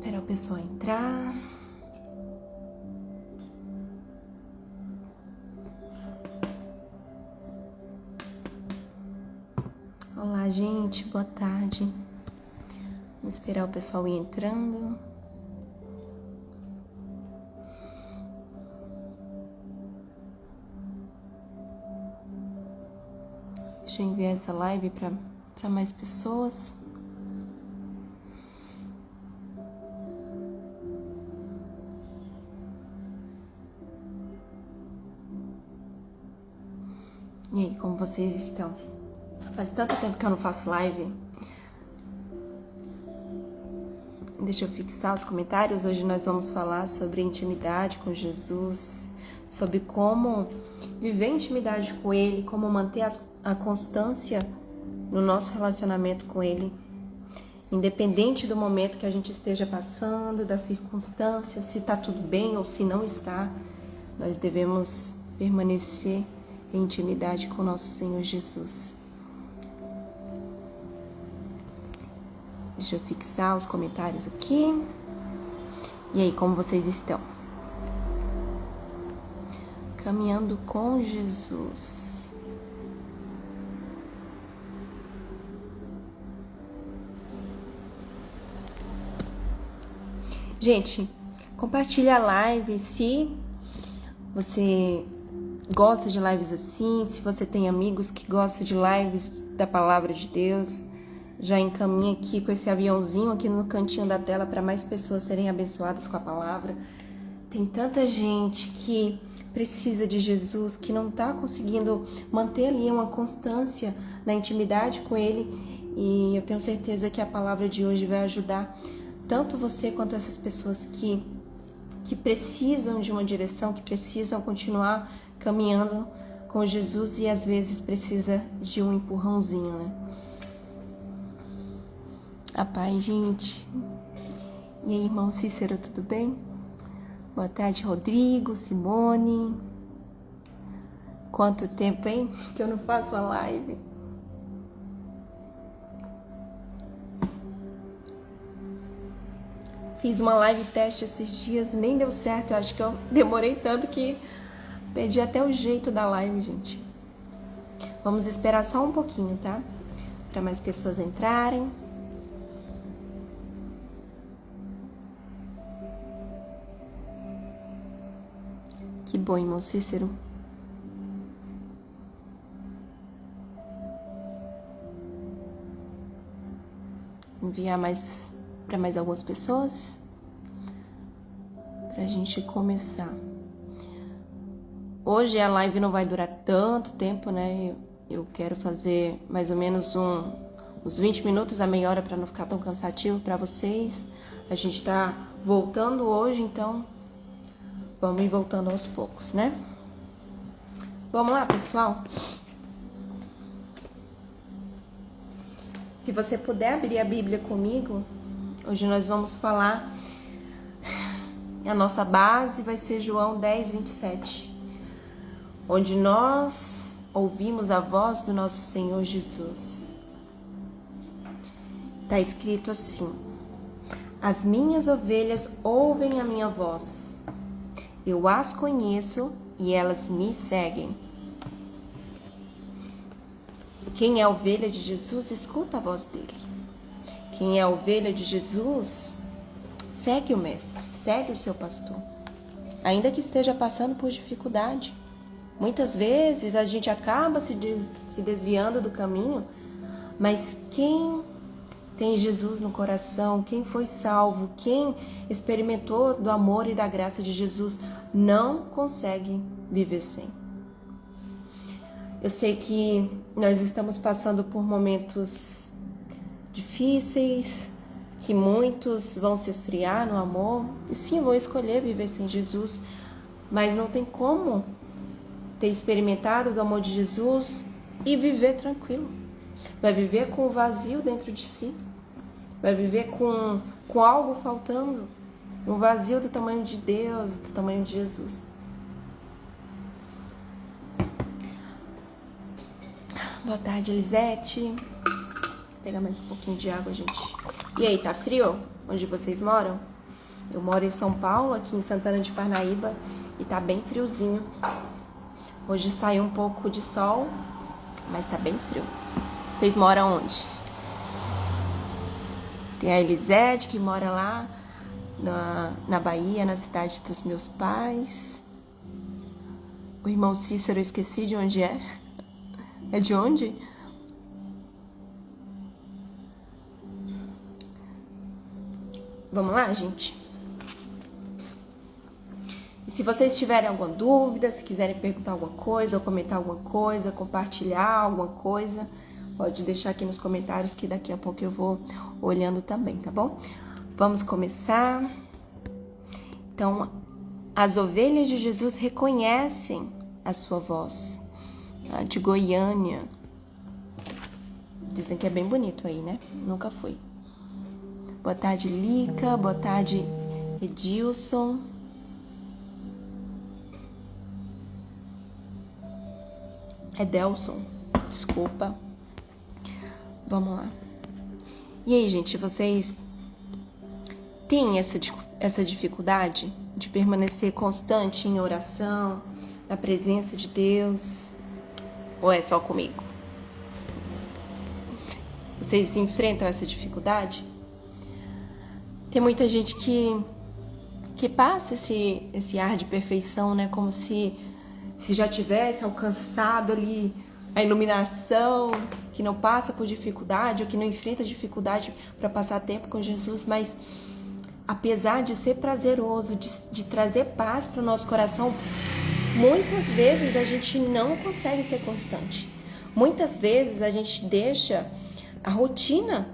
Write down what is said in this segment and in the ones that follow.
Esperar o pessoal entrar. Olá, gente, boa tarde. Vamos esperar o pessoal ir entrando. Deixa eu enviar essa live para mais pessoas. E aí, como vocês estão? Faz tanto tempo que eu não faço live. Deixa eu fixar os comentários. Hoje nós vamos falar sobre intimidade com Jesus, sobre como viver intimidade com Ele, como manter a constância no nosso relacionamento com Ele, independente do momento que a gente esteja passando, das circunstâncias, se está tudo bem ou se não está, nós devemos permanecer em intimidade com nosso Senhor Jesus. Deixa eu fixar os comentários aqui. E aí, como vocês estão? Caminhando com Jesus. Gente, compartilha a live se você gosta de lives assim, se você tem amigos que gostam de lives da Palavra de Deus. Já encaminha aqui com esse aviãozinho aqui no cantinho da tela para mais pessoas serem abençoadas com a palavra. Tem tanta gente que precisa de Jesus, que não está conseguindo manter ali uma constância na intimidade com Ele. E eu tenho certeza que a palavra de hoje vai ajudar tanto você quanto essas pessoas que precisam de uma direção, que precisam continuar caminhando com Jesus e às vezes precisa de um empurrãozinho, né? A paz, gente. E aí, irmão Cícero, tudo bem? Boa tarde, Rodrigo, Simone. Quanto tempo, hein? Que eu não faço a live. Fiz uma live teste esses dias, nem deu certo. Eu acho que eu demorei tanto que perdi até o jeito da live, gente. Vamos esperar só um pouquinho, tá? Para mais pessoas entrarem. Que bom, irmão Cícero. Enviar para mais algumas pessoas pra gente começar. Hoje a live não vai durar tanto tempo, né? Eu quero fazer mais ou menos uns 20 minutos a meia hora para não ficar tão cansativo para vocês. A gente tá voltando hoje, então vamos ir voltando aos poucos, né? Vamos lá, pessoal? Se você puder abrir a Bíblia comigo, hoje nós vamos falar, a nossa base vai ser João 10, 27, onde nós ouvimos a voz do nosso Senhor Jesus. Está escrito assim: as minhas ovelhas ouvem a minha voz. Eu as conheço e elas me seguem. Quem é a ovelha de Jesus, escuta a voz dele. Quem é a ovelha de Jesus, segue o mestre, segue o seu pastor. Ainda que esteja passando por dificuldade. Muitas vezes a gente acaba se desviando do caminho, mas quem tem Jesus no coração, quem foi salvo, quem experimentou do amor e da graça de Jesus, não consegue viver sem. Eu sei que nós estamos passando por momentos difíceis, que muitos vão se esfriar no amor, e sim, vão escolher viver sem Jesus, mas não tem como ter experimentado do amor de Jesus e viver tranquilo. Vai viver com o vazio dentro de si. Vai viver com algo faltando. Um vazio do tamanho de Deus, do tamanho de Jesus. Boa tarde, Elisete. pegar mais um pouquinho de água, gente. E aí, tá frio? Onde vocês moram? Eu moro em São Paulo, aqui em Santana de Parnaíba, e tá bem friozinho. Hoje saiu um pouco de sol, mas tá bem frio. Vocês moram onde? Tem a Elisete, que mora lá na Bahia, na cidade dos meus pais. O irmão Cícero, eu esqueci de onde é. É de onde? Vamos lá, gente? E se vocês tiverem alguma dúvida, se quiserem perguntar alguma coisa, ou comentar alguma coisa, compartilhar alguma coisa, pode deixar aqui nos comentários que daqui a pouco eu vou olhando também, tá bom? Vamos começar. Então, as ovelhas de Jesus reconhecem a sua voz. A de Goiânia. Dizem que é bem bonito aí, né? Nunca fui. Boa tarde, Lica. Boa tarde, Edilson. Edelson. Desculpa. Vamos lá. E aí, gente, vocês têm essa dificuldade de permanecer constante em oração, na presença de Deus? Ou é só comigo? Vocês enfrentam essa dificuldade? Tem muita gente que passa esse ar de perfeição, né? Como se já tivesse alcançado ali a iluminação, que não passa por dificuldade, ou que não enfrenta dificuldade para passar tempo com Jesus, mas apesar de ser prazeroso, de trazer paz para o nosso coração, muitas vezes a gente não consegue ser constante. Muitas vezes a gente deixa a rotina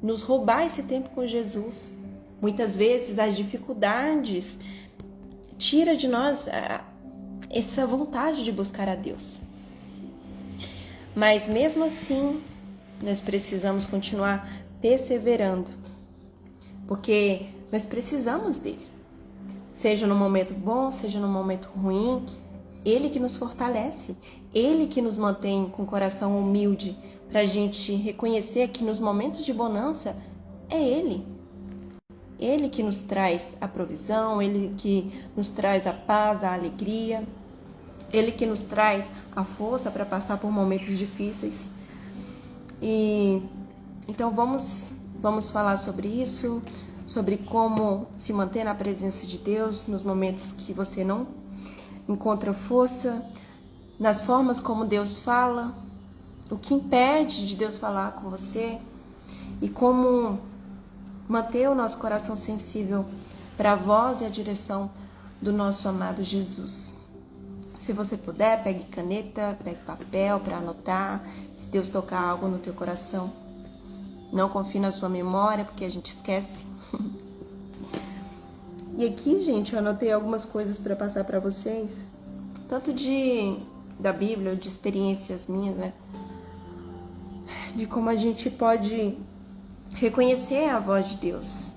nos roubar esse tempo com Jesus. Muitas vezes as dificuldades tiram de nós essa vontade de buscar a Deus. Mas mesmo assim, nós precisamos continuar perseverando, porque nós precisamos dele. Seja no momento bom, seja no momento ruim, ele que nos fortalece, ele que nos mantém com o coração humilde, para a gente reconhecer que nos momentos de bonança é ele. Ele que nos traz a provisão, ele que nos traz a paz, a alegria, ele que nos traz a força para passar por momentos difíceis. E então vamos falar sobre isso, sobre como se manter na presença de Deus nos momentos que você não encontra força, nas formas como Deus fala, o que impede de Deus falar com você e como manter o nosso coração sensível para a voz e a direção do nosso amado Jesus. Se você puder, pegue caneta, pegue papel para anotar, se Deus tocar algo no teu coração. Não confie na sua memória, porque a gente esquece. E aqui, gente, eu anotei algumas coisas para passar para vocês, tanto da Bíblia, de experiências minhas, né? De como a gente pode reconhecer a voz de Deus.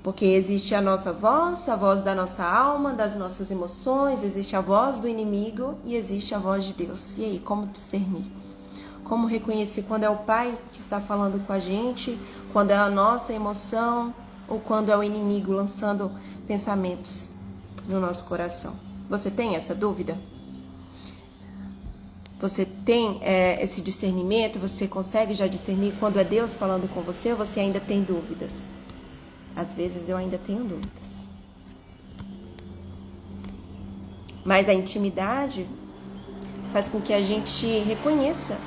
Porque existe a nossa voz, a voz da nossa alma, das nossas emoções, existe a voz do inimigo e existe a voz de Deus. E aí, como discernir? Como reconhecer quando é o Pai que está falando com a gente, quando é a nossa emoção ou quando é o inimigo lançando pensamentos no nosso coração? Você tem essa dúvida? Você tem esse discernimento? Você consegue já discernir quando é Deus falando com você ou você ainda tem dúvidas? Às vezes eu ainda tenho dúvidas. Mas a intimidade faz com que a gente reconheça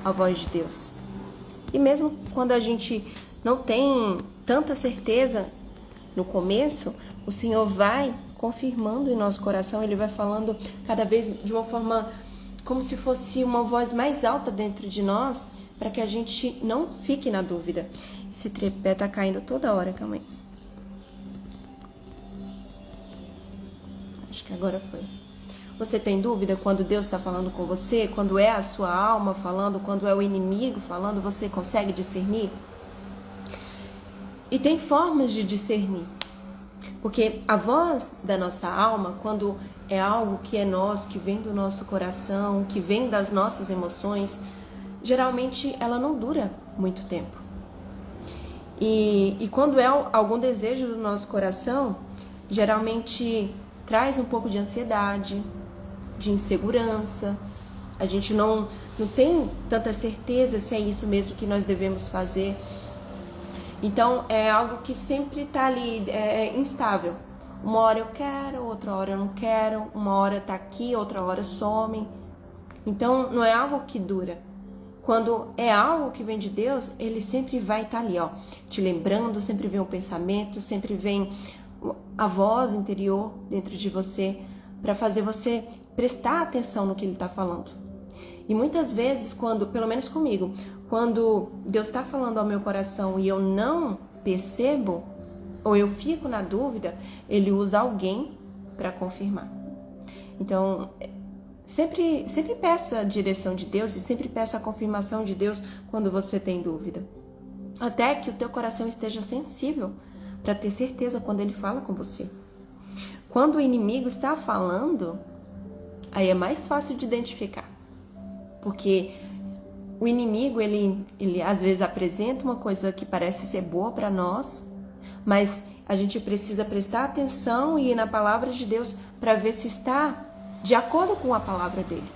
a voz de Deus. E mesmo quando a gente não tem tanta certeza no começo, o Senhor vai confirmando em nosso coração, Ele vai falando cada vez de uma forma como se fosse uma voz mais alta dentro de nós, para que a gente não fique na dúvida. Esse tripé tá caindo toda hora, calma aí. Acho que agora foi. Você tem dúvida quando Deus está falando com você? Quando é a sua alma falando? Quando é o inimigo falando? Você consegue discernir? E tem formas de discernir. Porque a voz da nossa alma, quando é algo que é nosso, que vem do nosso coração, que vem das nossas emoções, geralmente ela não dura muito tempo. E quando é algum desejo do nosso coração, geralmente traz um pouco de ansiedade, de insegurança. A gente não tem tanta certeza se é isso mesmo que nós devemos fazer. Então é algo que sempre está ali, é instável. Uma hora eu quero, outra hora eu não quero, uma hora está aqui, outra hora some. Então não é algo que dura. Quando é algo que vem de Deus, ele sempre vai estar ali, ó, te lembrando, sempre vem o pensamento, sempre vem a voz interior dentro de você para fazer você prestar atenção no que ele está falando. E muitas vezes, quando, pelo menos comigo, quando Deus está falando ao meu coração e eu não percebo, ou eu fico na dúvida, ele usa alguém para confirmar. Então, sempre peça a direção de Deus e sempre peça a confirmação de Deus quando você tem dúvida. Até que o teu coração esteja sensível para ter certeza quando ele fala com você. Quando o inimigo está falando, aí é mais fácil de identificar. Porque o inimigo, ele às vezes apresenta uma coisa que parece ser boa para nós, mas a gente precisa prestar atenção e ir na palavra de Deus para ver se está de acordo com a palavra dele.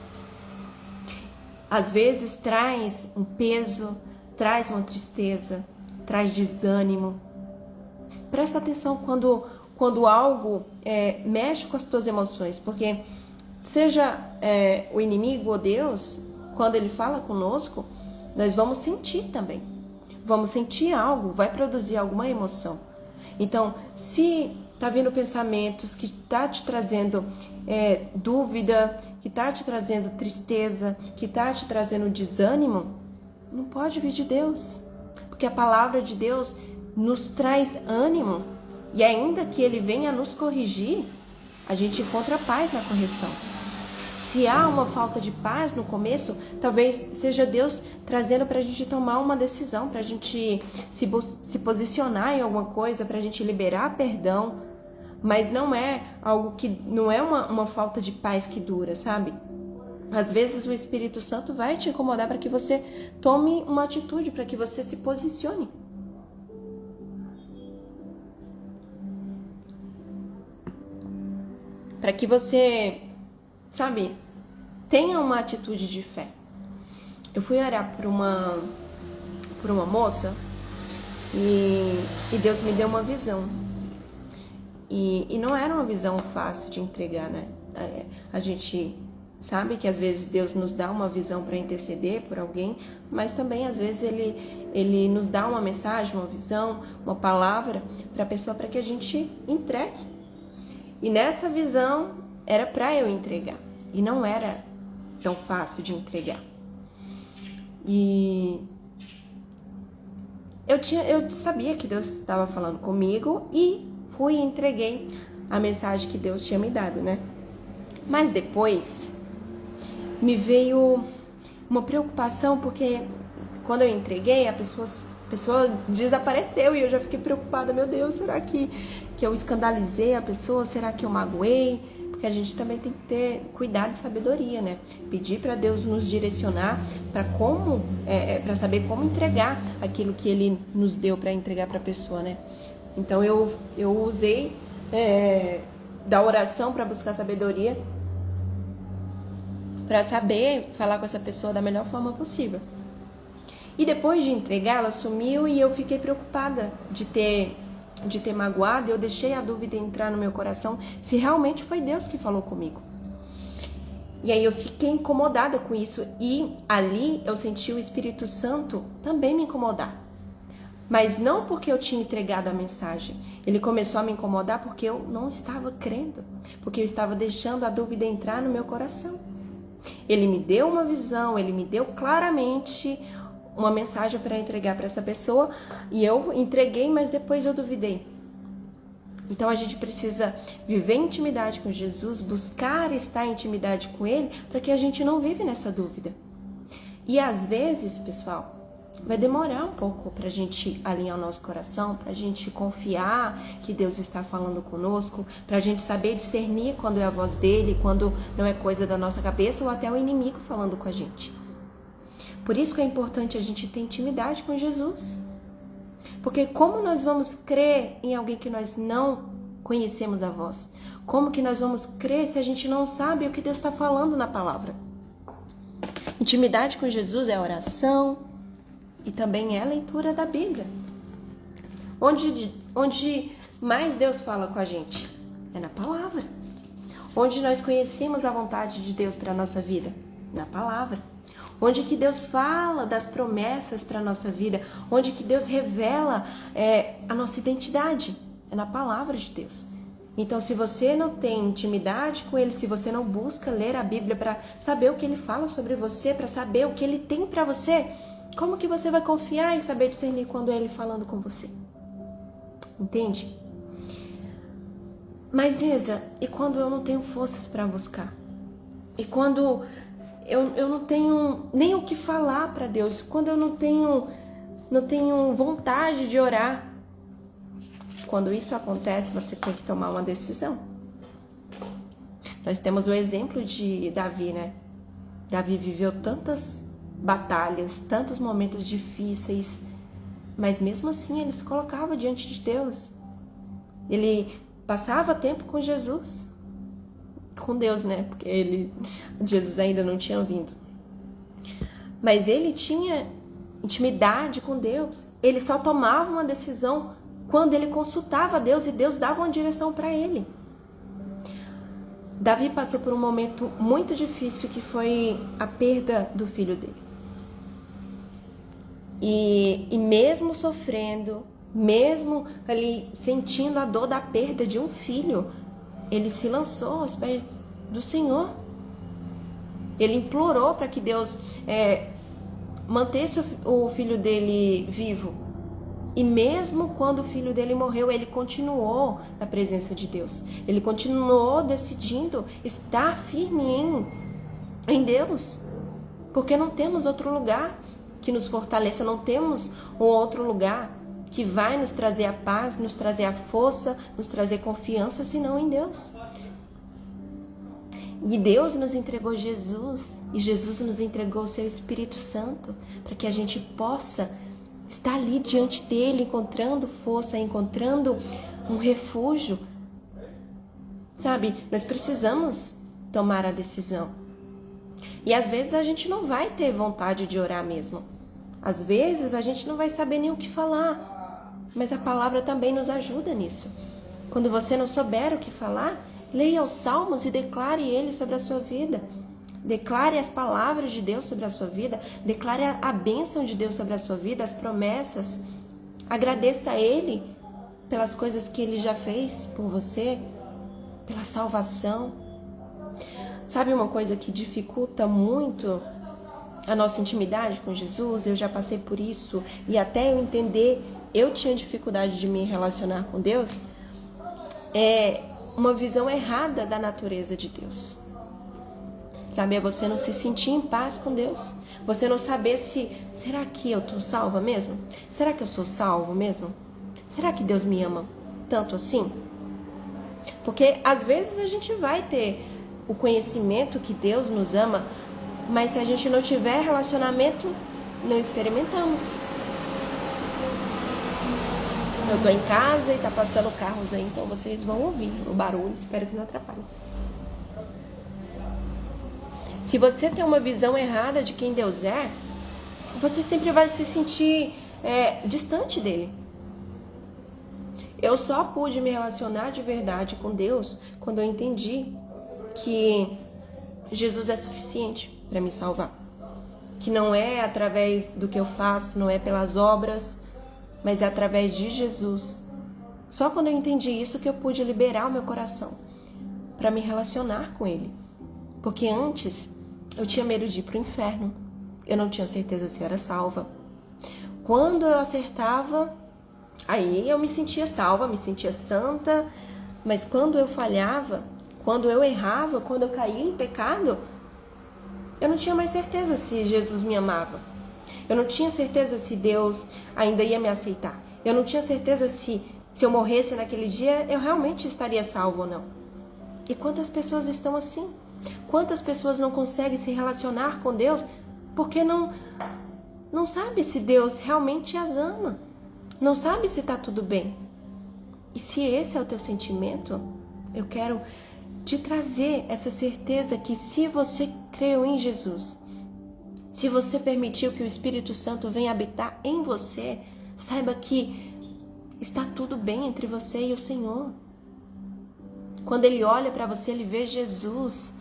Às vezes traz um peso, traz uma tristeza, traz desânimo. Presta atenção quando algo mexe com as tuas emoções, porque seja o inimigo ou Deus, quando ele fala conosco, nós vamos sentir também. Vamos sentir algo, vai produzir alguma emoção. Então, se está vindo pensamentos que está te trazendo dúvida, que está te trazendo tristeza, que está te trazendo desânimo, não pode vir de Deus. Porque a palavra de Deus nos traz ânimo. E ainda que ele venha nos corrigir, a gente encontra paz na correção. Se há uma falta de paz no começo, talvez seja Deus trazendo para a gente tomar uma decisão, para a gente se posicionar em alguma coisa, para a gente liberar perdão. Mas não é algo que não é uma falta de paz que dura, sabe? Às vezes o Espírito Santo vai te incomodar para que você tome uma atitude, para que você se posicione. Para que você, sabe, tenha uma atitude de fé. Eu fui orar por uma moça e Deus me deu uma visão. E não era uma visão fácil de entregar, né? A gente sabe que às vezes Deus nos dá uma visão para interceder por alguém, mas também às vezes ele nos dá uma mensagem, uma visão, uma palavra para a pessoa para que a gente entregue. E nessa visão era para eu entregar. E não era tão fácil de entregar. E eu sabia que Deus estava falando comigo e fui e entreguei a mensagem que Deus tinha me dado, né? Mas depois me veio uma preocupação, porque quando eu entreguei, a pessoa desapareceu e eu já fiquei preocupada. Meu Deus, será que eu escandalizei a pessoa? Será que eu magoei? Porque a gente também tem que ter cuidado e sabedoria, né? Pedir para Deus nos direcionar para saber como entregar aquilo que Ele nos deu para entregar para a pessoa, né? Então eu usei da oração para buscar sabedoria, para saber falar com essa pessoa da melhor forma possível. E depois de entregar, ela sumiu e eu fiquei preocupada de ter magoado. Eu deixei a dúvida entrar no meu coração se realmente foi Deus que falou comigo. E aí eu fiquei incomodada com isso e ali eu senti o Espírito Santo também me incomodar. Mas não porque eu tinha entregado a mensagem. Ele começou a me incomodar porque eu não estava crendo, porque eu estava deixando a dúvida entrar no meu coração. Ele me deu uma visão, ele me deu claramente uma mensagem para entregar para essa pessoa e eu entreguei, mas depois eu duvidei. Então a gente precisa viver em intimidade com Jesus, buscar estar em intimidade com Ele, para que a gente não vive nessa dúvida. E às vezes, pessoal, vai demorar um pouco para a gente alinhar o nosso coração, para a gente confiar que Deus está falando conosco, para a gente saber discernir quando é a voz dele, quando não é coisa da nossa cabeça ou até o inimigo falando com a gente. Por isso que é importante a gente ter intimidade com Jesus. Porque como nós vamos crer em alguém que nós não conhecemos a voz? Como que nós vamos crer se a gente não sabe o que Deus está falando na palavra? Intimidade com Jesus é oração e também é a leitura da Bíblia. Onde mais Deus fala com a gente? É na palavra. Onde nós conhecemos a vontade de Deus para a nossa vida? Na palavra. Onde que Deus fala das promessas para a nossa vida? Onde que Deus revela a nossa identidade? É na palavra de Deus. Então, se você não tem intimidade com Ele, se você não busca ler a Bíblia para saber o que Ele fala sobre você, para saber o que Ele tem para você, como que você vai confiar e saber discernir quando é Ele falando com você? Entende? Mas, Nisa, e quando eu não tenho forças para buscar? E quando eu não tenho nem o que falar para Deus? Quando eu não tenho vontade de orar? Quando isso acontece, você tem que tomar uma decisão. Nós temos o exemplo de Davi, né? Davi viveu tantas batalhas, tantos momentos difíceis, mas mesmo assim ele se colocava diante de Deus. Ele passava tempo com Jesus, com Deus, né? Porque Jesus ainda não tinha vindo. Mas ele tinha intimidade com Deus. Ele só tomava uma decisão quando ele consultava a Deus e Deus dava uma direção para ele. Davi passou por um momento muito difícil que foi a perda do filho dele. E mesmo sofrendo, mesmo ali sentindo a dor da perda de um filho, ele se lançou aos pés do Senhor. Ele implorou para que Deus mantesse o filho dele vivo. E mesmo quando o filho dele morreu, ele continuou na presença de Deus. Ele continuou decidindo estar firme em Deus. Porque não temos outro lugar que nos fortaleça, não temos um outro lugar que vai nos trazer a paz, nos trazer a força, nos trazer confiança, senão em Deus. E Deus nos entregou Jesus, e Jesus nos entregou o seu Espírito Santo, para que a gente possa estar ali diante dele, encontrando força, encontrando um refúgio. Sabe, nós precisamos tomar a decisão. E às vezes a gente não vai ter vontade de orar mesmo. Às vezes a gente não vai saber nem o que falar. Mas a palavra também nos ajuda nisso. Quando você não souber o que falar, leia os salmos e declare ele sobre a sua vida. Declare as palavras de Deus sobre a sua vida. Declare a bênção de Deus sobre a sua vida, as promessas. Agradeça a Ele pelas coisas que Ele já fez por você, pela salvação. Sabe uma coisa que dificulta muito a nossa intimidade com Jesus? Eu já passei por isso e até eu entender, eu tinha dificuldade de me relacionar com Deus. É uma visão errada da natureza de Deus. Sabe, é você não se sentir em paz com Deus. Você não saber será que eu estou salva mesmo? Será que eu sou salvo mesmo? Será que Deus me ama tanto assim? Porque às vezes a gente vai ter o conhecimento que Deus nos ama, mas se a gente não tiver relacionamento, não experimentamos. Eu estou em casa e está passando carros aí, então vocês vão ouvir o barulho, espero que não atrapalhe. Se você tem uma visão errada de quem Deus é, você sempre vai se sentir distante dele. Eu só pude me relacionar de verdade com Deus quando eu entendi que Jesus é suficiente para me salvar. Que não é através do que eu faço, não é pelas obras, mas é através de Jesus. Só quando eu entendi isso que eu pude liberar o meu coração para me relacionar com Ele. Porque antes eu tinha medo de ir para o inferno. Eu não tinha certeza se eu era salva. Quando eu acertava, aí eu me sentia salva, me sentia santa. Mas quando eu falhava, quando eu errava, quando eu caía em pecado, eu não tinha mais certeza se Jesus me amava. Eu não tinha certeza se Deus ainda ia me aceitar. Eu não tinha certeza se eu morresse naquele dia, eu realmente estaria salvo ou não. E quantas pessoas estão assim? Quantas pessoas não conseguem se relacionar com Deus porque não não sabe se Deus realmente as ama, não sabe se está tudo bem. E se esse é o teu sentimento, eu quero te trazer essa certeza que se você creu em Jesus, se você permitiu que o Espírito Santo venha habitar em você, saiba que está tudo bem entre você e o Senhor. Quando Ele olha para você, Ele vê Jesus.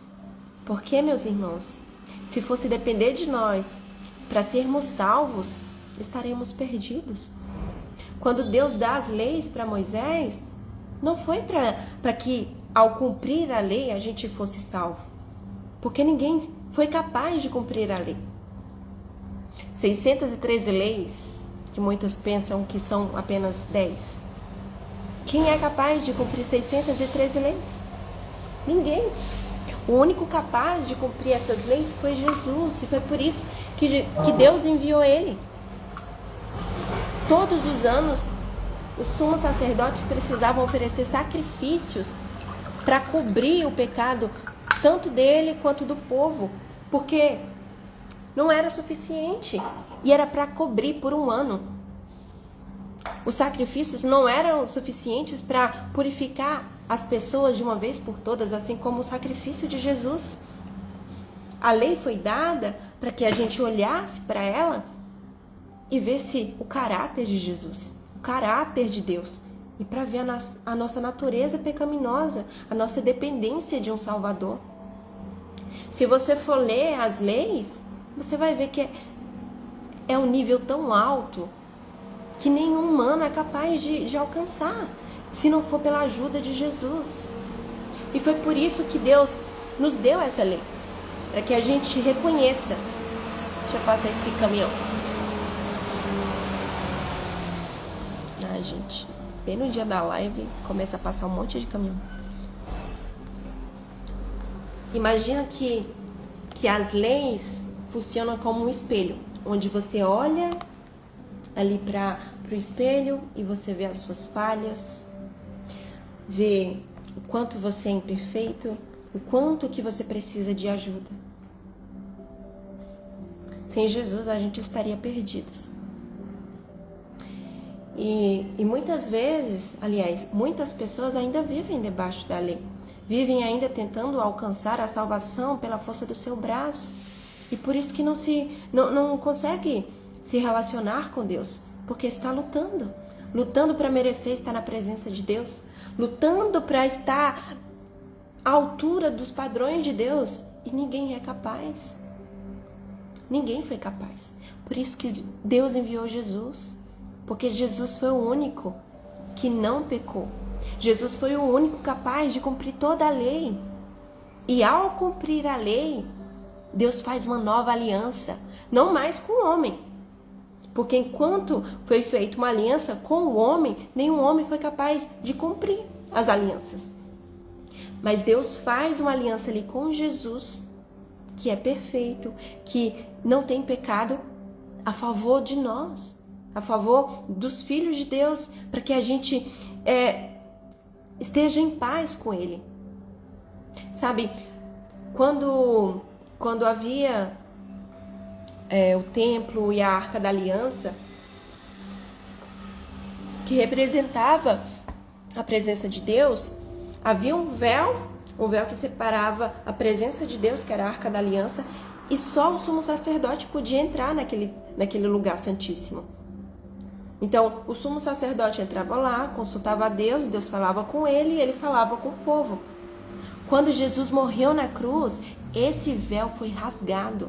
Porque, meus irmãos, se fosse depender de nós para sermos salvos, estaremos perdidos. Quando Deus dá as leis para Moisés, não foi para que ao cumprir a lei a gente fosse salvo. Porque ninguém foi capaz de cumprir a lei. 613 leis, que muitos pensam que são apenas 10. Quem é capaz de cumprir 613 leis? Ninguém. O único capaz de cumprir essas leis foi Jesus. E foi por isso que Deus enviou Ele. Todos os anos, os sumos sacerdotes precisavam oferecer sacrifícios para cobrir o pecado tanto dele quanto do povo, porque não era suficiente e era para cobrir por um ano. Os sacrifícios não eram suficientes para purificar as pessoas de uma vez por todas, assim como o sacrifício de Jesus. A lei foi dada para que a gente olhasse para ela e visse o caráter de Jesus, o caráter de Deus, e para ver a nossa natureza pecaminosa, a nossa dependência de um Salvador. Se você for ler as leis, você vai ver que é um nível tão alto que nenhum humano é capaz de alcançar, se não for pela ajuda de Jesus. E foi por isso que Deus nos deu essa lei, para que a gente reconheça. Deixa eu passar esse caminhão. Ah, gente, bem no dia da live começa a passar um monte de caminhão. Imagina que as leis funcionam como um espelho, onde você olha ali para o espelho e você vê as suas falhas, vê o quanto você é imperfeito, o quanto que você precisa de ajuda. Sem Jesus a gente estaria perdidos. E muitas vezes, aliás, muitas pessoas ainda vivem debaixo da lei. Vivem ainda tentando alcançar a salvação pela força do seu braço. E por isso que não consegue se relacionar com Deus. Porque está lutando. Lutando para merecer estar na presença de Deus. Lutando para estar à altura dos padrões de Deus. E ninguém é capaz. Ninguém foi capaz. Por isso que Deus enviou Jesus. Porque Jesus foi o único que não pecou. Jesus foi o único capaz de cumprir toda a lei. E ao cumprir a lei, Deus faz uma nova aliança. Não mais com o homem. Porque enquanto foi feita uma aliança com o homem, nenhum homem foi capaz de cumprir as alianças. Mas Deus faz uma aliança ali com Jesus, que é perfeito, que não tem pecado, a favor de nós, a favor dos filhos de Deus, para que a gente esteja em paz com Ele. Sabe, quando havia o templo e a Arca da Aliança, que representava a presença de Deus, havia um véu que separava a presença de Deus, que era a Arca da Aliança, e só o sumo sacerdote podia entrar naquele lugar santíssimo. Então, o sumo sacerdote entrava lá, consultava a Deus, Deus falava com ele e ele falava com o povo. Quando Jesus morreu na cruz, esse véu foi rasgado.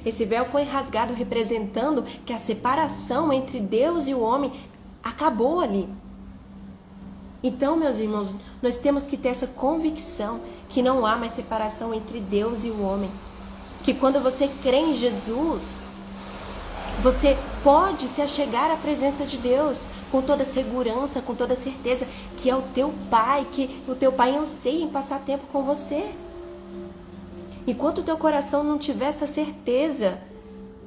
Esse véu foi rasgado representando que a separação entre Deus e o homem acabou ali. Então, meus irmãos, nós temos que ter essa convicção que não há mais separação entre Deus e o homem. Que quando você crê em Jesus, você pode se achegar à presença de Deus com toda segurança, com toda certeza que é o teu Pai, que o teu Pai anseia em passar tempo com você. Enquanto o teu coração não tiver essa certeza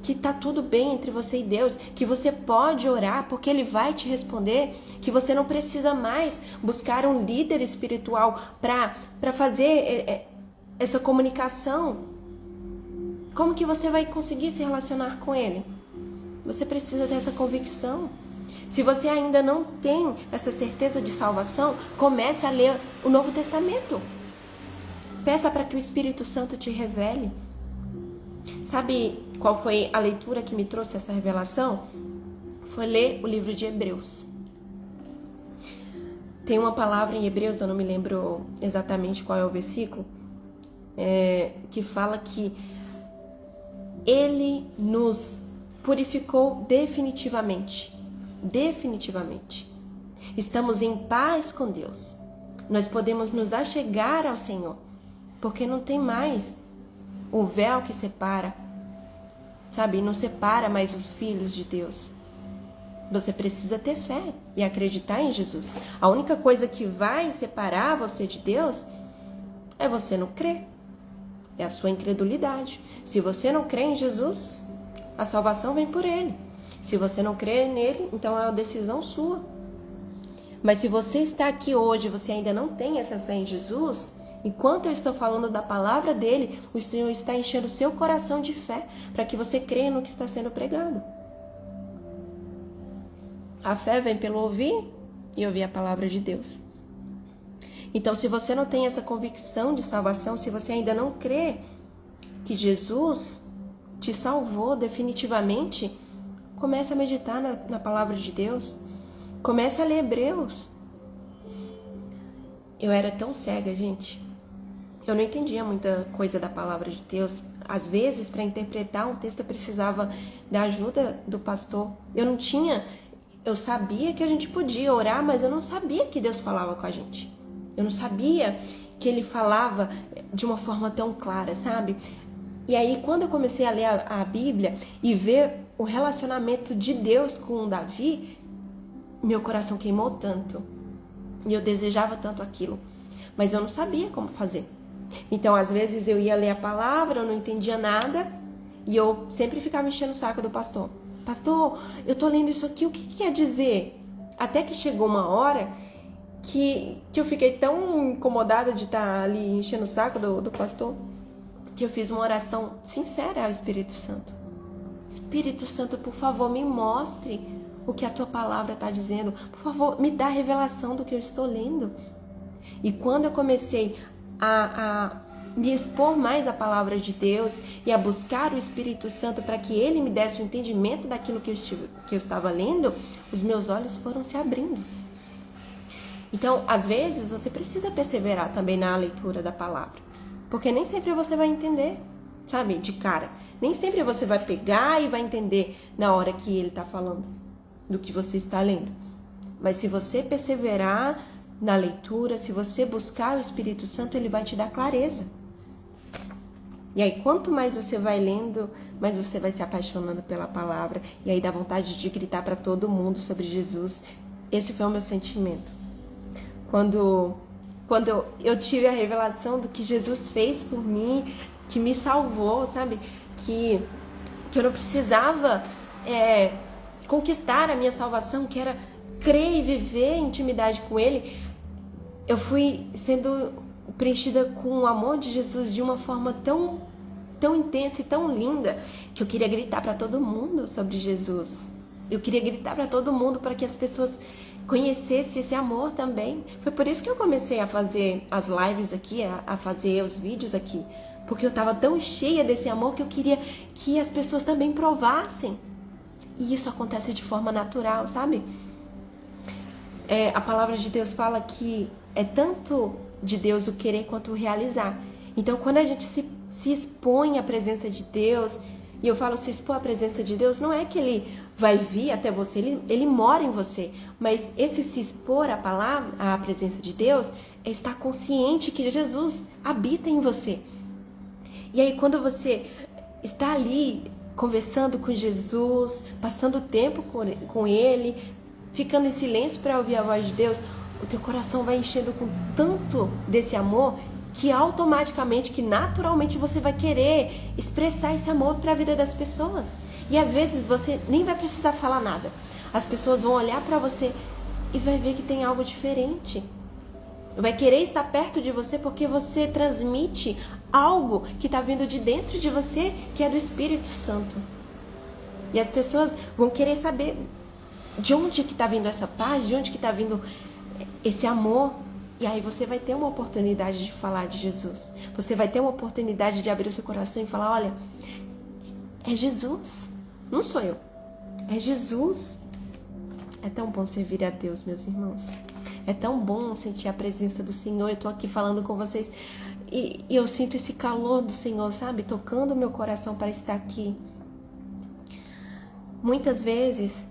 que está tudo bem entre você e Deus, que você pode orar porque Ele vai te responder, que você não precisa mais buscar um líder espiritual para fazer essa comunicação, como que você vai conseguir se relacionar com Ele? Você precisa dessa convicção. Se você ainda não tem essa certeza de salvação, comece a ler o Novo Testamento. Peça para que o Espírito Santo te revele. Sabe qual foi a leitura que me trouxe essa revelação? Foi ler o livro de Hebreus. Tem uma palavra em Hebreus, eu não me lembro exatamente qual é o versículo, que fala que Ele nos purificou definitivamente. Definitivamente. Estamos em paz com Deus. Nós podemos nos achegar ao Senhor, porque não tem mais o véu que separa, sabe? Não separa mais os filhos de Deus. Você precisa ter fé e acreditar em Jesus. A única coisa que vai separar você de Deus é você não crer. É a sua incredulidade. Se você não crê em Jesus, a salvação vem por Ele. Se você não crê nele, então é uma decisão sua. Mas se você está aqui hoje e você ainda não tem essa fé em Jesus, enquanto eu estou falando da palavra dele, o Senhor está enchendo o seu coração de fé para que você creia no que está sendo pregado. A fé vem pelo ouvir e ouvir a palavra de Deus. Então, se você não tem essa convicção de salvação, se você ainda não crê que Jesus te salvou definitivamente, comece a meditar na palavra de Deus. Comece a ler Hebreus. Eu era tão cega, gente. Eu não entendia muita coisa da palavra de Deus. Às vezes, para interpretar um texto, eu precisava da ajuda do pastor. Eu sabia que a gente podia orar, mas eu não sabia que Deus falava com a gente. Eu não sabia que Ele falava de uma forma tão clara, sabe? E aí, quando eu comecei a ler a Bíblia e ver o relacionamento de Deus com Davi, meu coração queimou tanto. E eu desejava tanto aquilo. Mas eu não sabia como fazer. Então, às vezes, eu ia ler a palavra, eu não entendia nada. E eu sempre ficava enchendo o saco do pastor. Pastor, eu tô lendo isso aqui, o que quer dizer? Até que chegou uma hora que eu fiquei tão incomodada de estar ali enchendo o saco do pastor, que eu fiz uma oração sincera ao Espírito Santo. Espírito Santo, por favor, me mostre o que a tua palavra está dizendo. Por favor, me dá a revelação do que eu estou lendo. E quando eu comecei a me expor mais à palavra de Deus e a buscar o Espírito Santo para que Ele me desse o entendimento daquilo que eu estava lendo, os meus olhos foram se abrindo. Então, às vezes, você precisa perseverar também na leitura da palavra. Porque nem sempre você vai entender, sabe, de cara. Nem sempre você vai pegar e vai entender na hora que ele está falando do que você está lendo. Mas se você perseverar na leitura, se você buscar o Espírito Santo, ele vai te dar clareza. E aí, quanto mais você vai lendo, mais você vai se apaixonando pela palavra. E aí dá vontade de gritar para todo mundo sobre Jesus. Esse foi o meu sentimento. Quando eu tive a revelação do que Jesus fez por mim, que me salvou, sabe? Que eu não precisava conquistar a minha salvação, que era crer e viver em intimidade com Ele. Eu fui sendo preenchida com o amor de Jesus de uma forma tão intensa e tão linda, que eu queria gritar para todo mundo sobre Jesus. Eu queria gritar para todo mundo para que as pessoas conhecessem esse amor também. Foi por isso que eu comecei a fazer as lives aqui, a fazer os vídeos aqui. Porque eu estava tão cheia desse amor que eu queria que as pessoas também provassem. E isso acontece de forma natural, sabe? A palavra de Deus fala que é tanto de Deus o querer quanto o realizar. Então, quando a gente se expõe à presença de Deus, e eu falo se expor à presença de Deus, não é que Ele vai vir até você, ele mora em você. Mas esse se expor à palavra, à presença de Deus, é estar consciente que Jesus habita em você. E aí, quando você está ali conversando com Jesus, passando tempo com Ele, ficando em silêncio para ouvir a voz de Deus, o teu coração vai enchendo com tanto desse amor que automaticamente, que naturalmente você vai querer expressar esse amor para a vida das pessoas. E às vezes você nem vai precisar falar nada. As pessoas vão olhar para você e vai ver que tem algo diferente. Vai querer estar perto de você porque você transmite algo que está vindo de dentro de você, que é do Espírito Santo. E as pessoas vão querer saber de onde que está vindo essa paz, de onde que está vindo esse amor. E aí você vai ter uma oportunidade de falar de Jesus. Você vai ter uma oportunidade de abrir o seu coração e falar, olha, é Jesus, não sou eu, é Jesus. É tão bom servir a Deus, meus irmãos. É tão bom sentir a presença do Senhor. Eu tô aqui falando com vocês e eu sinto esse calor do Senhor, sabe? Tocando o meu coração para estar aqui. Muitas vezes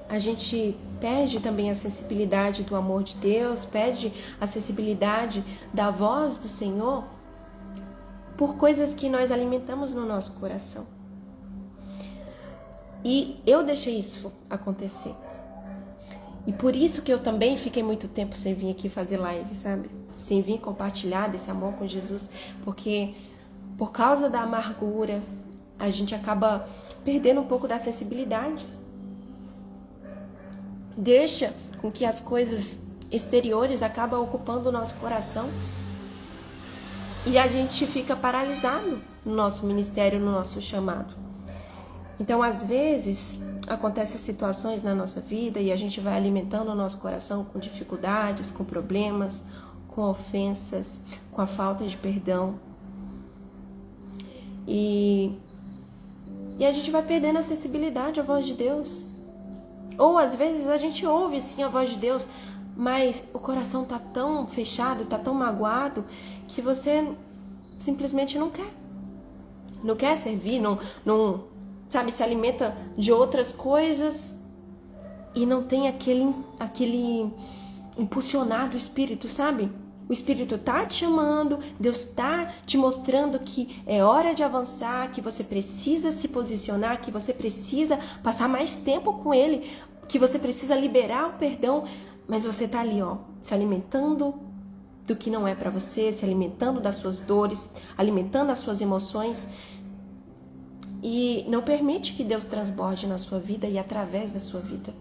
a gente perde também a sensibilidade do amor de Deus, perde a sensibilidade da voz do Senhor por coisas que nós alimentamos no nosso coração. E eu deixei isso acontecer. E por isso que eu também fiquei muito tempo sem vir aqui fazer live, sabe? Sem vir compartilhar desse amor com Jesus. Porque por causa da amargura, a gente acaba perdendo um pouco da sensibilidade. Deixa com que as coisas exteriores acabam ocupando o nosso coração. E a gente fica paralisado no nosso ministério, no nosso chamado. Então, às vezes, acontecem situações na nossa vida e a gente vai alimentando o nosso coração com dificuldades, com problemas, com ofensas, com a falta de perdão. E a gente vai perdendo a sensibilidade à voz de Deus. Ou às vezes a gente ouve sim a voz de Deus, mas o coração tá tão fechado, tá tão magoado, que você simplesmente não quer. Não quer servir, não sabe, se alimenta de outras coisas e não tem aquele impulsionar do Espírito, sabe? O Espírito tá te chamando, Deus tá te mostrando que é hora de avançar, que você precisa se posicionar, que você precisa passar mais tempo com Ele, que você precisa liberar o perdão, mas você tá ali, ó, se alimentando do que não é para você, se alimentando das suas dores, alimentando as suas emoções e não permite que Deus transborde na sua vida e através da sua vida.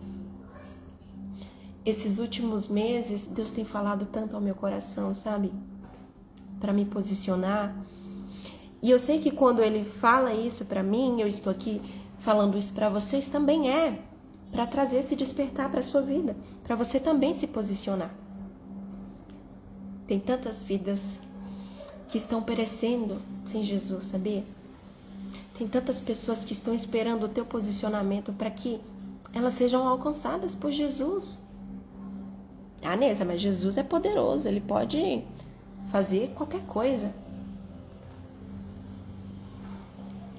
Esses últimos meses, Deus tem falado tanto ao meu coração, sabe? Para me posicionar. E eu sei que quando Ele fala isso para mim, eu estou aqui falando isso para vocês, também é para trazer esse despertar para a sua vida, para você também se posicionar. Tem tantas vidas que estão perecendo sem Jesus, sabia? Tem tantas pessoas que estão esperando o teu posicionamento para que elas sejam alcançadas por Jesus. Ah, Nessa, mas Jesus é poderoso, Ele pode fazer qualquer coisa.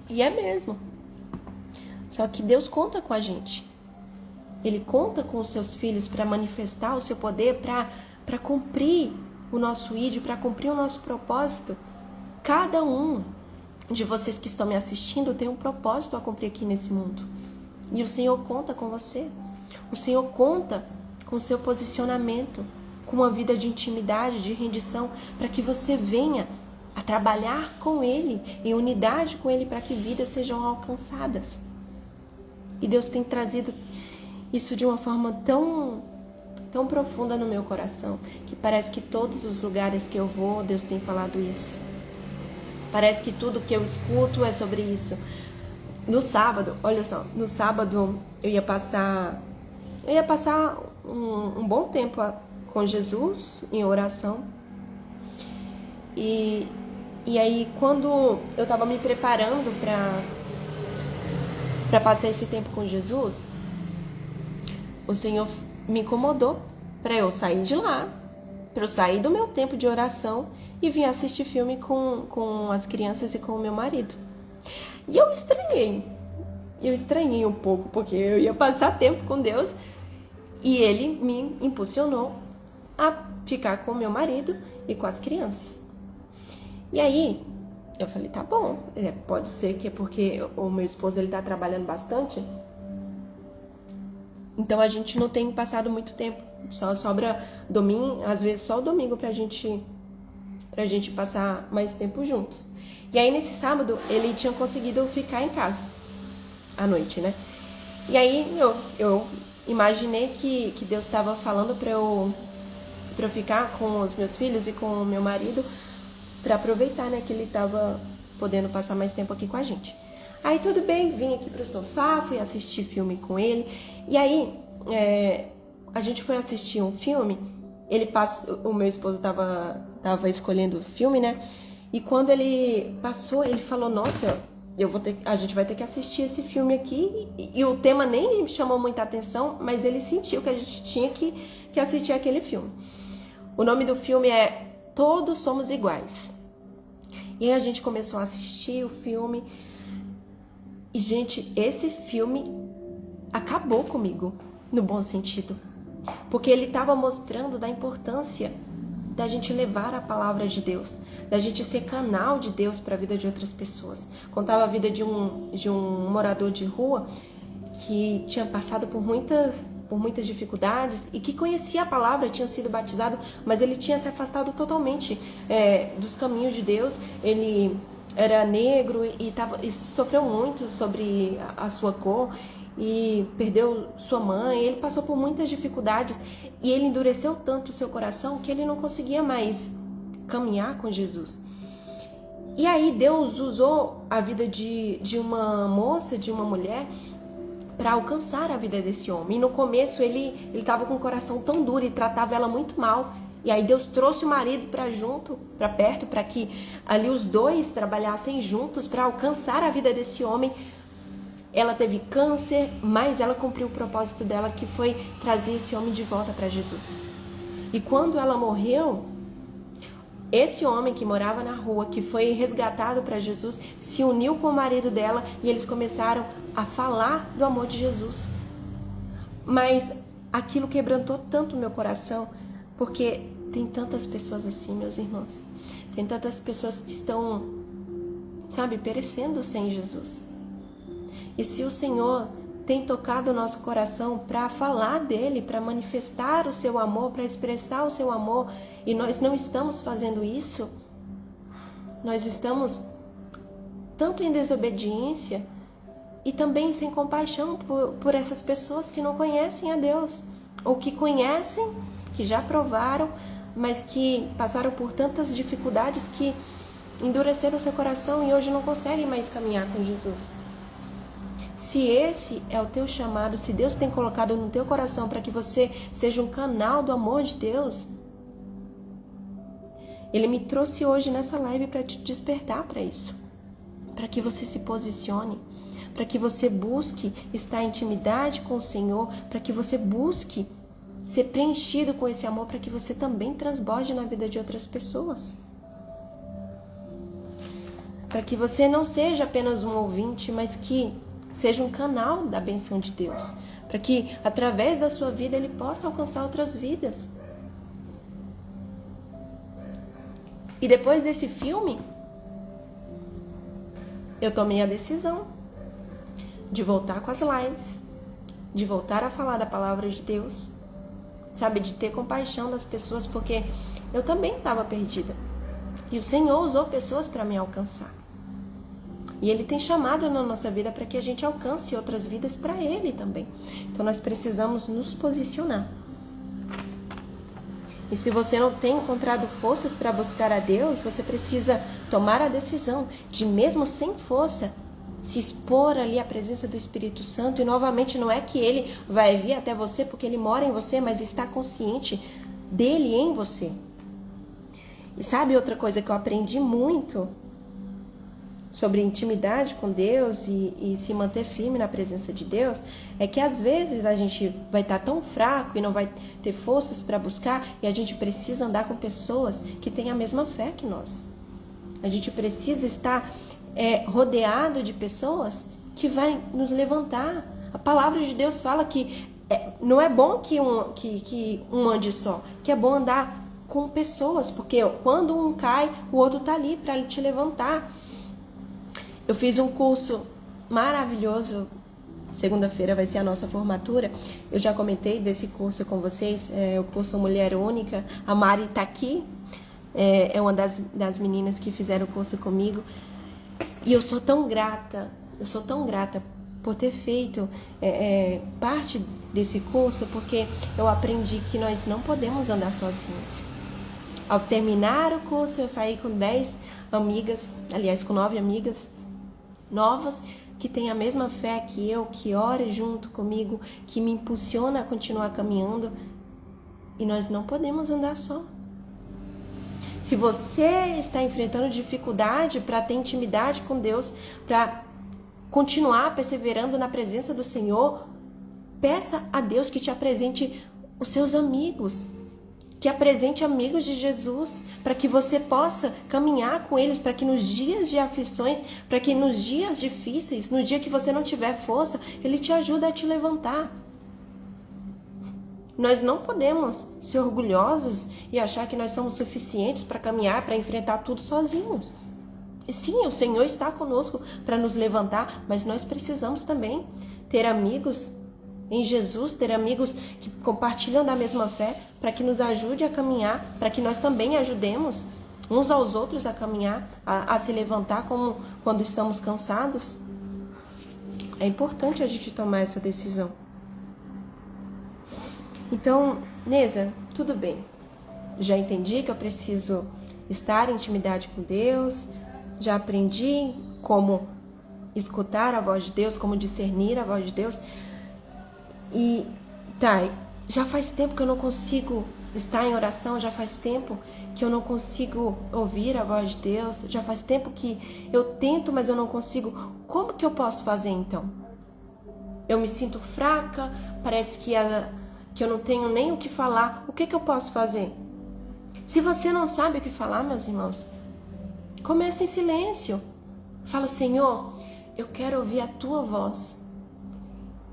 E é mesmo. Só que Deus conta com a gente. Ele conta com os seus filhos para manifestar o seu poder, para cumprir o nosso ídolo, para cumprir o nosso propósito. Cada um de vocês que estão me assistindo tem um propósito a cumprir aqui nesse mundo. E o Senhor conta com você. O Senhor conta com o seu posicionamento, com uma vida de intimidade, de rendição, para que você venha a trabalhar com Ele, em unidade com Ele, para que vidas sejam alcançadas. E Deus tem trazido isso de uma forma tão profunda no meu coração, que parece que todos os lugares que eu vou, Deus tem falado isso. Parece que tudo que eu escuto é sobre isso. No sábado, olha só, no sábado eu ia passar um bom tempo com Jesus em oração. E aí, quando eu estava me preparando para passar esse tempo com Jesus, o Senhor me incomodou para eu sair de lá, para eu sair do meu tempo de oração e vir assistir filme com as crianças e com o meu marido. E eu estranhei um pouco, porque eu ia passar tempo com Deus e Ele me impulsionou a ficar com o meu marido e com as crianças. E aí, eu falei, tá bom, pode ser que é porque o meu esposo ele tá trabalhando bastante, então a gente não tem passado muito tempo, só sobra domingo, às vezes só o domingo pra gente passar mais tempo juntos. E aí nesse sábado ele tinha conseguido ficar em casa à noite, né? E aí eu imaginei que Deus estava falando pra eu ficar com os meus filhos e com o meu marido, para aproveitar, né, que ele estava podendo passar mais tempo aqui com a gente. Aí tudo bem, vim aqui pro sofá, fui assistir filme com ele. E aí a gente foi assistir um filme. O meu esposo tava escolhendo o filme, né? E quando ele passou, ele falou: nossa, a gente vai ter que assistir esse filme aqui. E o tema nem me chamou muita atenção, mas ele sentiu que a gente tinha que assistir aquele filme. O nome do filme é Todos Somos Iguais. E aí a gente começou a assistir o filme. E, gente, esse filme acabou comigo, no bom sentido. Porque ele estava mostrando da importância da gente levar a palavra de Deus, da gente ser canal de Deus para a vida de outras pessoas. Contava a vida de um morador de rua que tinha passado por muitas dificuldades e que conhecia a palavra, tinha sido batizado, mas ele tinha se afastado totalmente dos caminhos de Deus. Ele era negro e sofreu muito sobre a sua cor e perdeu sua mãe. Ele passou por muitas dificuldades e ele endureceu tanto o seu coração que ele não conseguia mais caminhar com Jesus. E aí Deus usou a vida de uma moça, de uma mulher, para alcançar a vida desse homem. E no começo ele estava com o coração tão duro e tratava ela muito mal. E aí Deus trouxe o marido para perto, para que ali os dois trabalhassem juntos para alcançar a vida desse homem. Ela teve câncer, mas ela cumpriu o propósito dela, que foi trazer esse homem de volta para Jesus. E quando ela morreu, esse homem que morava na rua, que foi resgatado para Jesus, se uniu com o marido dela e eles começaram a falar do amor de Jesus. Mas aquilo quebrantou tanto o meu coração, porque tem tantas pessoas assim, meus irmãos. Tem tantas pessoas que estão, perecendo sem Jesus. E se o Senhor tem tocado o nosso coração para falar dele, para manifestar o seu amor, para expressar o seu amor, e nós não estamos fazendo isso, nós estamos tanto em desobediência e também sem compaixão por essas pessoas que não conhecem a Deus, ou que conhecem, que já provaram, mas que passaram por tantas dificuldades que endureceram seu coração e hoje não conseguem mais caminhar com Jesus. Se esse é o teu chamado, se Deus tem colocado no teu coração para que você seja um canal do amor de Deus, Ele me trouxe hoje nessa live para te despertar para isso, para que você se posicione, para que você busque estar em intimidade com o Senhor, para que você busque ser preenchido com esse amor, para que você também transborde na vida de outras pessoas. Para que você não seja apenas um ouvinte, mas que seja um canal da bênção de Deus, para que através da sua vida Ele possa alcançar outras vidas. E depois desse filme, eu tomei a decisão de voltar com as lives, de voltar a falar da palavra de Deus, de ter compaixão das pessoas, porque eu também estava perdida. E o Senhor usou pessoas para me alcançar. E Ele tem chamado na nossa vida para que a gente alcance outras vidas para Ele também. Então nós precisamos nos posicionar. E se você não tem encontrado forças para buscar a Deus, você precisa tomar a decisão de, mesmo sem força, se expor ali à presença do Espírito Santo. E novamente não é que Ele vai vir até você porque Ele mora em você, mas está consciente dele em você. E sabe outra coisa que eu aprendi muito sobre intimidade com Deus e se manter firme na presença de Deus, é que às vezes a gente vai estar tão fraco e não vai ter forças para buscar, e a gente precisa andar com pessoas que têm a mesma fé que nós. A gente precisa estar rodeado de pessoas que vai nos levantar. A palavra de Deus fala que não é bom que um ande só, que é bom andar com pessoas, porque quando um cai, o outro está ali para te levantar. Eu fiz um curso maravilhoso, segunda-feira vai ser a nossa formatura. Eu já comentei desse curso com vocês, o curso Mulher Única. A Mari está aqui, é uma das meninas que fizeram o curso comigo. E eu sou tão grata por ter feito parte desse curso, porque eu aprendi que nós não podemos andar sozinhos. Ao terminar o curso, eu saí com 10 amigas, aliás, com 9 amigas novas, que tem a mesma fé que eu, que ore junto comigo, que me impulsiona a continuar caminhando. E nós não podemos andar só. Se você está enfrentando dificuldade para ter intimidade com Deus, para continuar perseverando na presença do Senhor, peça a Deus que te apresente os seus amigos, que apresente amigos de Jesus, para que você possa caminhar com eles, para que nos dias de aflições, para que nos dias difíceis, no dia que você não tiver força, Ele te ajude a te levantar. Nós não podemos ser orgulhosos e achar que nós somos suficientes para caminhar, para enfrentar tudo sozinhos. E sim, o Senhor está conosco para nos levantar, mas nós precisamos também ter amigos em Jesus, ter amigos que compartilham da mesma fé, para que nos ajude a caminhar, para que nós também ajudemos uns aos outros a caminhar, a se levantar como quando estamos cansados. É importante a gente tomar essa decisão. Então, Neza, tudo bem. Já entendi que eu preciso estar em intimidade com Deus, já aprendi como escutar a voz de Deus, como discernir a voz de Deus. E já faz tempo que eu não consigo estar em oração, já faz tempo que eu não consigo ouvir a voz de Deus, já faz tempo que eu tento, mas eu não consigo. Como que eu posso fazer então? Eu me sinto fraca, parece que eu não tenho nem o que falar. O que eu posso fazer? Se você não sabe o que falar, meus irmãos, comece em silêncio. Fala, Senhor, eu quero ouvir a Tua voz.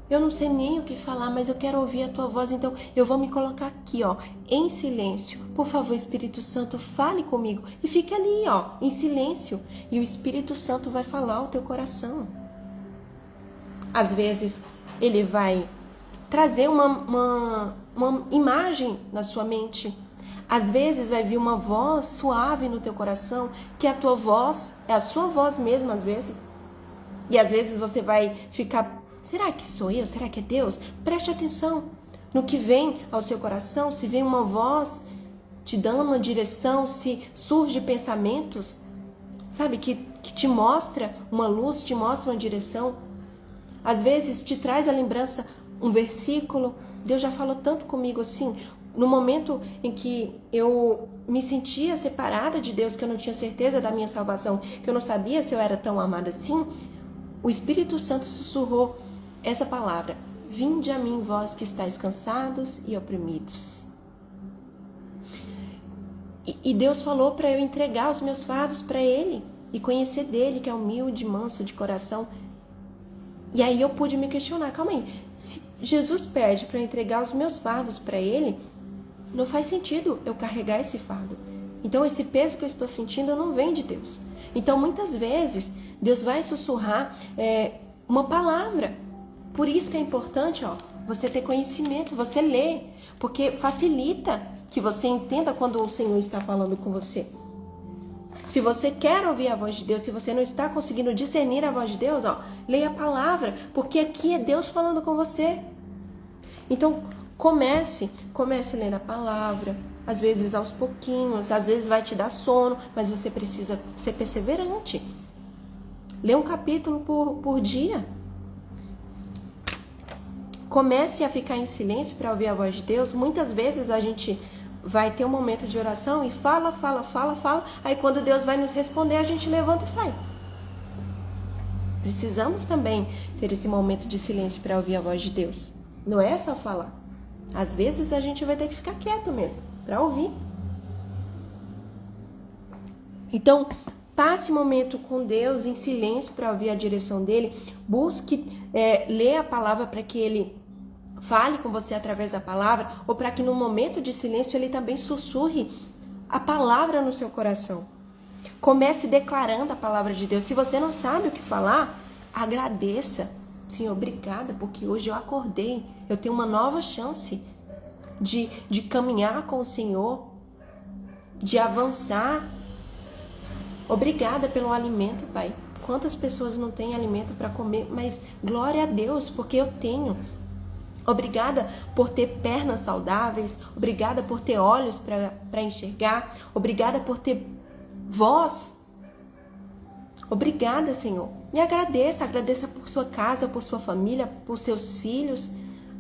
Eu não sei nem o que falar, mas eu quero ouvir a Tua voz, então eu vou me colocar aqui, em silêncio. Por favor, Espírito Santo, fale comigo. E fique ali, em silêncio. E o Espírito Santo vai falar ao teu coração. Às vezes, ele vai trazer uma imagem na sua mente. Às vezes vai vir uma voz suave no teu coração, que a tua voz é a sua voz mesmo, às vezes. E às vezes você vai ficar, será que sou eu? Será que é Deus? Preste atenção no que vem ao seu coração, se vem uma voz te dando uma direção, se surge pensamentos, sabe, que te mostra uma luz, te mostra uma direção. Às vezes te traz a lembrança um versículo. Deus já falou tanto comigo assim. No momento em que eu me sentia separada de Deus, que eu não tinha certeza da minha salvação, que eu não sabia se eu era tão amada assim, o Espírito Santo sussurrou essa palavra: vinde a mim, vós que estáis cansados e oprimidos. E Deus falou para eu entregar os meus fardos para Ele e conhecer dele, que é humilde, manso de coração. E aí eu pude me questionar, calma aí, se Jesus pede para entregar os meus fardos para Ele, não faz sentido eu carregar esse fardo. Então esse peso que eu estou sentindo não vem de Deus. Então muitas vezes Deus vai sussurrar uma palavra. Por isso que é importante você ter conhecimento, você ler, porque facilita que você entenda quando o Senhor está falando com você. Se você quer ouvir a voz de Deus, se você não está conseguindo discernir a voz de Deus, leia a palavra, porque aqui é Deus falando com você. Então, comece lendo a palavra, às vezes aos pouquinhos, às vezes vai te dar sono, mas você precisa ser perseverante. Lê um capítulo por dia. Comece a ficar em silêncio para ouvir a voz de Deus. Muitas vezes a gente vai ter um momento de oração e fala. Aí quando Deus vai nos responder, a gente levanta e sai. Precisamos também ter esse momento de silêncio para ouvir a voz de Deus. Não é só falar. Às vezes a gente vai ter que ficar quieto mesmo, para ouvir. Então, passe um momento com Deus em silêncio para ouvir a direção dele. Busque ler a palavra para que ele fale com você através da palavra, ou para que no momento de silêncio ele também sussurre a palavra no seu coração. Comece declarando a palavra de Deus. Se você não sabe o que falar, agradeça. Senhor, obrigada, porque hoje eu acordei. Eu tenho uma nova chance de caminhar com o Senhor, de avançar. Obrigada pelo alimento, Pai. Quantas pessoas não têm alimento para comer, mas glória a Deus, porque eu tenho. Obrigada por ter pernas saudáveis, obrigada por ter olhos para enxergar, obrigada por ter voz. Obrigada, Senhor. E agradeça por sua casa, por sua família, por seus filhos.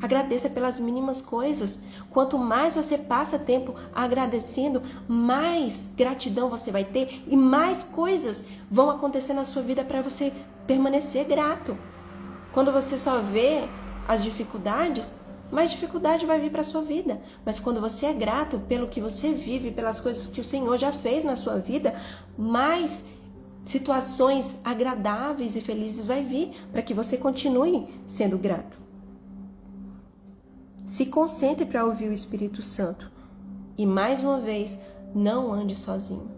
Agradeça pelas mínimas coisas. Quanto mais você passa tempo agradecendo, mais gratidão você vai ter e mais coisas vão acontecer na sua vida para você permanecer grato. Quando você só vê as dificuldades, mais dificuldade vai vir para a sua vida. Mas quando você é grato pelo que você vive, pelas coisas que o Senhor já fez na sua vida, mais situações agradáveis e felizes vai vir para que você continue sendo grato. Se concentre para ouvir o Espírito Santo. E mais uma vez, não ande sozinho.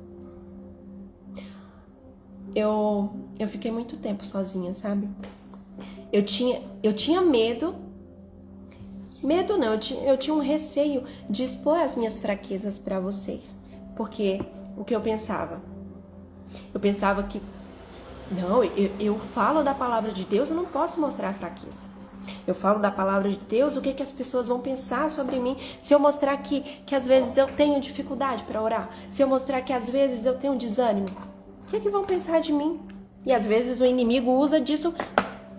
Eu fiquei muito tempo sozinha, sabe? Eu tinha medo. Medo não, eu tinha um receio de expor as minhas fraquezas para vocês. Porque o que eu pensava? Eu pensava que, não, eu falo da palavra de Deus, eu não posso mostrar fraqueza. Eu falo da palavra de Deus, o que as pessoas vão pensar sobre mim? Se eu mostrar que às vezes eu tenho dificuldade para orar, se eu mostrar que às vezes eu tenho desânimo, o que vão pensar de mim? E às vezes o inimigo usa disso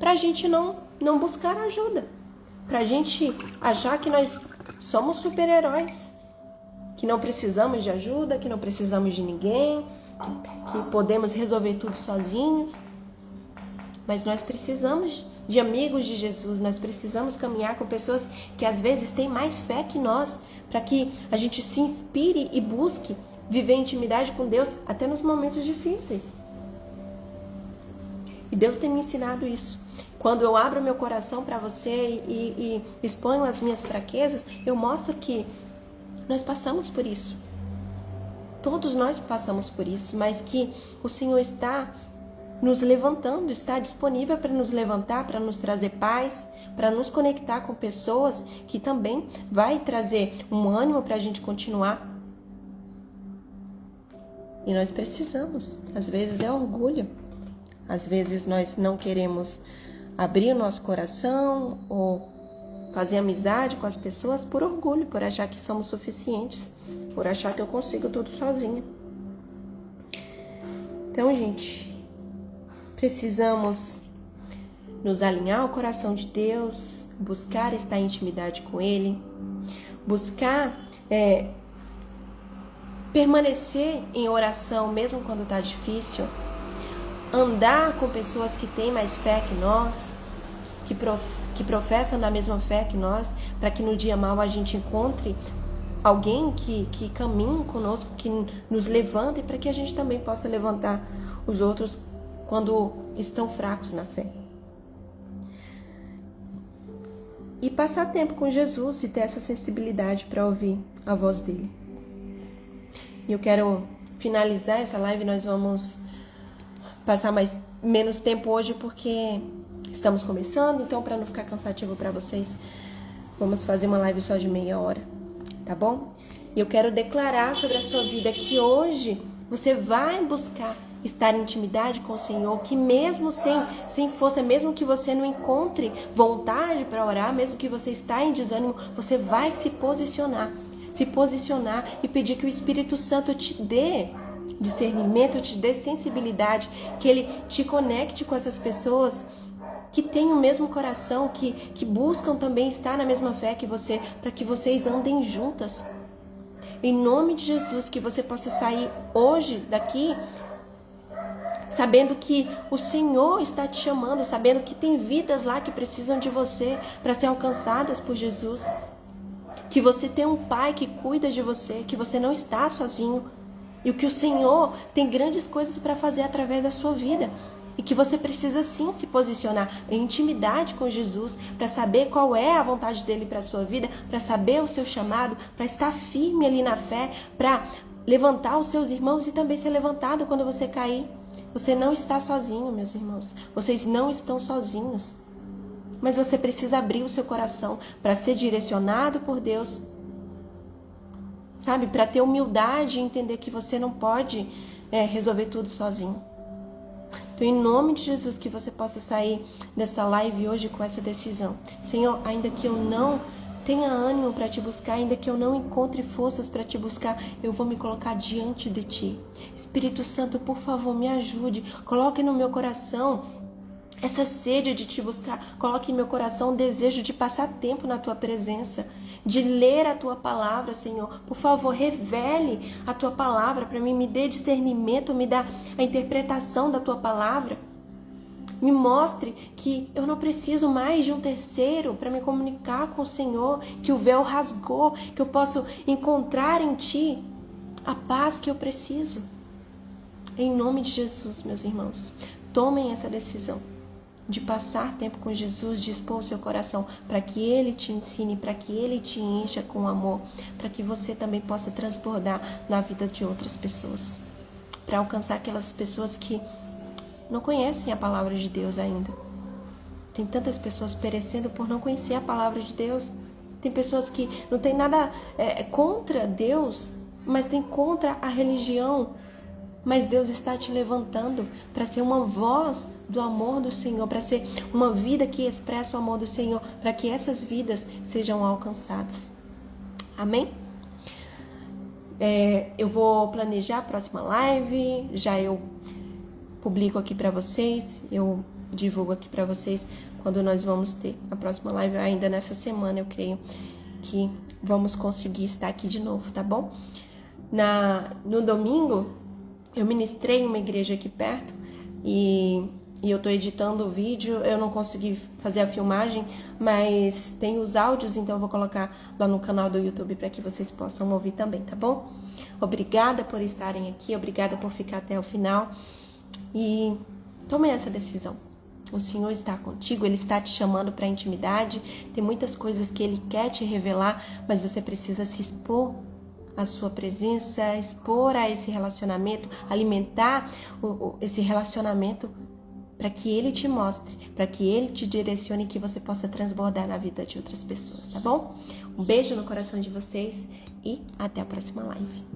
para a gente não buscar ajuda, para a gente achar que nós somos super-heróis, que não precisamos de ajuda, que não precisamos de ninguém, que podemos resolver tudo sozinhos. Mas nós precisamos de amigos de Jesus, nós precisamos caminhar com pessoas que às vezes têm mais fé que nós, para que a gente se inspire e busque viver intimidade com Deus até nos momentos difíceis. E Deus tem me ensinado isso. Quando eu abro meu coração para você e exponho as minhas fraquezas, eu mostro que nós passamos por isso. Todos nós passamos por isso, mas que o Senhor está nos levantando, está disponível para nos levantar, para nos trazer paz, para nos conectar com pessoas que também vai trazer um ânimo para a gente continuar. E nós precisamos. Às vezes é orgulho. Às vezes nós não queremos abrir o nosso coração ou fazer amizade com as pessoas por orgulho, por achar que somos suficientes, por achar que eu consigo tudo sozinha. Então, gente, precisamos nos alinhar ao coração de Deus, buscar estar em intimidade com Ele, buscar permanecer em oração mesmo quando está difícil, andar com pessoas que têm mais fé que nós, que professam da mesma fé que nós, para que no dia mau a gente encontre alguém que caminhe conosco, que nos levante, para que a gente também possa levantar os outros quando estão fracos na fé. E passar tempo com Jesus e ter essa sensibilidade para ouvir a voz dele. E eu quero finalizar essa live, nós vamos passar menos tempo hoje porque estamos começando, então para não ficar cansativo para vocês, vamos fazer uma live só de meia hora, tá bom? E eu quero declarar sobre a sua vida que hoje você vai buscar estar em intimidade com o Senhor, que mesmo sem força, mesmo que você não encontre vontade para orar, mesmo que você está em desânimo, você vai se posicionar e pedir que o Espírito Santo te dê discernimento, te dê sensibilidade, que Ele te conecte com essas pessoas que têm o mesmo coração, que buscam também estar na mesma fé que você, para que vocês andem juntas. Em nome de Jesus, que você possa sair hoje daqui sabendo que o Senhor está te chamando, sabendo que tem vidas lá que precisam de você para ser alcançadas por Jesus. Que você tem um Pai que cuida de você, que você não está sozinho. E que o Senhor tem grandes coisas para fazer através da sua vida. E que você precisa sim se posicionar em intimidade com Jesus, para saber qual é a vontade dele para a sua vida, para saber o seu chamado, para estar firme ali na fé, para levantar os seus irmãos e também ser levantado quando você cair. Você não está sozinho, meus irmãos. Vocês não estão sozinhos. Mas você precisa abrir o seu coração para ser direcionado por Deus. Sabe? Para ter humildade e entender que você não pode resolver tudo sozinho. Então, em nome de Jesus, que você possa sair dessa live hoje com essa decisão. Senhor, ainda que eu não Tenha ânimo para te buscar, ainda que eu não encontre forças para te buscar, eu vou me colocar diante de ti. Espírito Santo, por favor, me ajude. Coloque no meu coração essa sede de te buscar. Coloque em meu coração o desejo de passar tempo na tua presença, de ler a tua palavra, Senhor. Por favor, revele a tua palavra para mim, me dê discernimento, me dá a interpretação da tua palavra. Me mostre que eu não preciso mais de um terceiro para me comunicar com o Senhor, que o véu rasgou, que eu posso encontrar em Ti a paz que eu preciso. Em nome de Jesus, meus irmãos, tomem essa decisão de passar tempo com Jesus, de expor o seu coração para que Ele te ensine, para que Ele te encha com amor, para que você também possa transbordar na vida de outras pessoas, para alcançar aquelas pessoas que não conhecem a palavra de Deus ainda. Tem tantas pessoas perecendo por não conhecer a palavra de Deus. Tem pessoas que não tem nada contra Deus, mas tem contra a religião. Mas Deus está te levantando para ser uma voz do amor do Senhor, para ser uma vida que expressa o amor do Senhor, para que essas vidas sejam alcançadas. Amém? Eu vou planejar a próxima live, já eu publico aqui para vocês, eu divulgo aqui para vocês quando nós vamos ter a próxima live. Ainda nessa semana eu creio que vamos conseguir estar aqui de novo, tá bom? No domingo eu ministrei em uma igreja aqui perto e eu tô editando o vídeo, eu não consegui fazer a filmagem, mas tem os áudios, então eu vou colocar lá no canal do YouTube para que vocês possam ouvir também, tá bom? Obrigada por estarem aqui, obrigada por ficar até o final. E tome essa decisão. O Senhor está contigo, Ele está te chamando para a intimidade. Tem muitas coisas que Ele quer te revelar, mas você precisa se expor à sua presença, expor a esse relacionamento, alimentar esse relacionamento para que Ele te mostre, para que Ele te direcione e que você possa transbordar na vida de outras pessoas, tá bom? Um beijo no coração de vocês e até a próxima live.